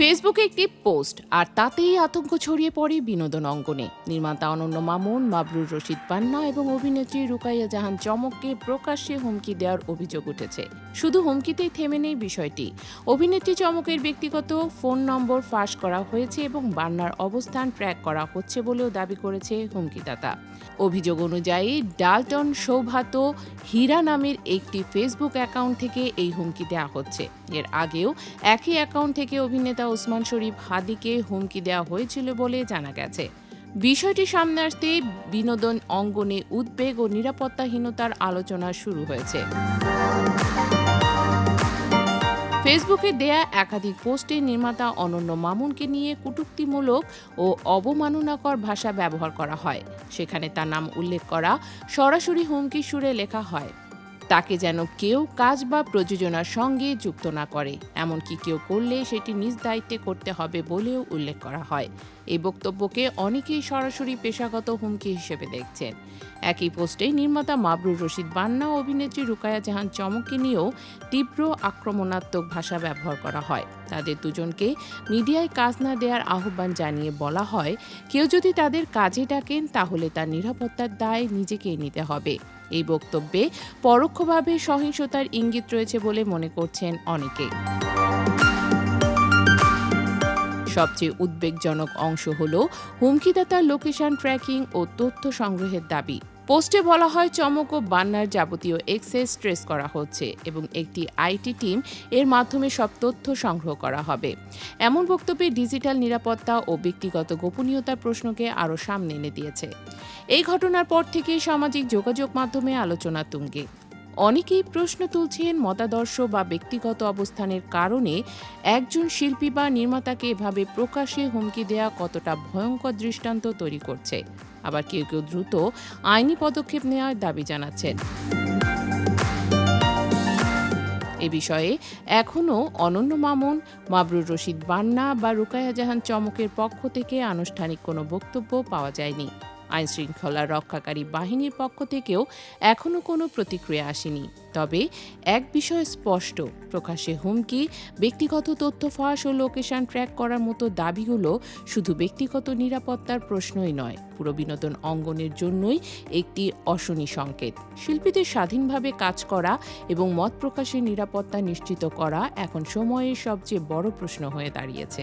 ফেসবুকে একটি পোস্ট আর তাতেই আতঙ্ক ছড়িয়ে পড়ে বিনোদন অঙ্গনে। নির্মাতা অনন্য মামুন, মাবরুর রশিদ পান্না এবং অভিনেত্রী রুকাইয়া জাহান চমককে প্রকাশ্যে হুমকি দেওয়ার অভিযোগ উঠেছে। শুধু হুমকিতেই থেমে নেই বিষয়টি। অভিনেত্রী চমকের ব্যক্তিগত ফোন নম্বর ফাঁস করা হয়েছে এবং বান্নার অবস্থান ট্র্যাক করা হচ্ছে বলেও দাবি করেছে হুমকিদাতা। অভিযোগ অনুযায়ী ডালটন সৌভাত হীরা নামের একটি ফেসবুক অ্যাকাউন্ট থেকে এই হুমকি দেওয়া হচ্ছে। এর আগেও একই অ্যাকাউন্ট থেকে অভিনেতা ওসমান শরীফ হাদিকে হুমকি দেওয়া হয়েছিল বলে জানা গেছে। বিষয়টি সামনে আসতে বিনোদন অঙ্গনে উদ্বেগ ও নিরাপত্তাহীনতার আলোচনা শুরু হয়েছে। ফেসবুকে দেয়া একাধিক পোস্টে নির্মাতা অনন্য মামুনকে নিয়ে কটূক্তিমূলক ও অবমাননাকর ভাষা ব্যবহার করা হয়। সেখানে তার নাম উল্লেখ করা, সরাসরি হুমকি সুরে লেখা হয় তাকে যেন কেউ কাজ বা প্রযোজনার সঙ্গে যুক্ত না করে, এমনকি কেউ করলে সেটি নিজ দায়িত্বে করতে হবে বলেও উল্লেখ করা হয়। এই বক্তব্যকে অনেকেই সরাসরি পেশাগত হুমকি হিসেবে দেখছেন। একই পোস্টে নির্মাতা মাবরুর রশিদ পান্না ও অভিনেত্রী রুকাইয়া জাহান চমককে নিয়েও তীব্র আক্রমণাত্মক ভাষা ব্যবহার করা হয়। তাদের দুজনকে মিডিয়ায় কাজ না দেওয়ার আহ্বান জানিয়ে বলা হয়, কেউ যদি তাদের কাজে ডাকেন তাহলে তার নিরাপত্তার দায় নিজেকেই নিতে হবে। এই বক্তব্যে পরোক্ষভাবে সহিংসতার ইঙ্গিত রয়েছে বলে মনে করছেন অনেকে। সবচেয়ে উদ্বেগজনক অংশ হল হুমকিদাতার লোকেশন ট্র্যাকিং ও তথ্য সংগ্রহের দাবি। পোস্টে বলা হয়, চমক ও বান্নার যাবতীয় এক্সেস ট্রেস করা হচ্ছে এবং একটি আইটি টিম এর মাধ্যমে সব তথ্য সংগ্রহ করা হবে। এমন বক্তব্যে ডিজিটাল নিরাপত্তা ও ব্যক্তিগত গোপনীয়তার প্রশ্নকে আরও সামনে এনে দিয়েছে। এই ঘটনার পর থেকেই সামাজিক যোগাযোগ মাধ্যমে আলোচনা তুঙ্গে। অনেকেই প্রশ্ন তুলছেন, মতাদর্শ বা ব্যক্তিগত অবস্থানের কারণে একজন শিল্পী বা নির্মাতাকে এভাবে প্রকাশ্যে হুমকি দেয়া কতটা ভয়ঙ্কর দৃষ্টান্ত তৈরি করছে। আবার কেউ কেউ দ্রুত আইনি পদক্ষেপ নেওয়ার দাবি জানাচ্ছেন। এ বিষয়ে এখনও অনন্য মামুন, মাবরুর রশিদ পান্না বা রুকাইয়া জাহান চমকের পক্ষ থেকে আনুষ্ঠানিক কোনো বক্তব্য পাওয়া যায়নি। আইনশৃঙ্খলা রক্ষাকারী বাহিনীর পক্ষ থেকেও এখনও কোনো প্রতিক্রিয়া আসেনি। তবে এক বিষয় স্পষ্ট, প্রকাশ্যে হুমকি, ব্যক্তিগত তথ্য ফাঁস ও লোকেশন ট্র্যাক করার মতো দাবিগুলো শুধু ব্যক্তিগত নিরাপত্তার প্রশ্নই নয়, পুরো বিনোদন অঙ্গনের জন্যই একটি অশনি সংকেত। শিল্পীদের স্বাধীনভাবে কাজ করা এবং মত প্রকাশের নিরাপত্তা নিশ্চিত করা এখন সময়ের সবচেয়ে বড় প্রশ্ন হয়ে দাঁড়িয়েছে।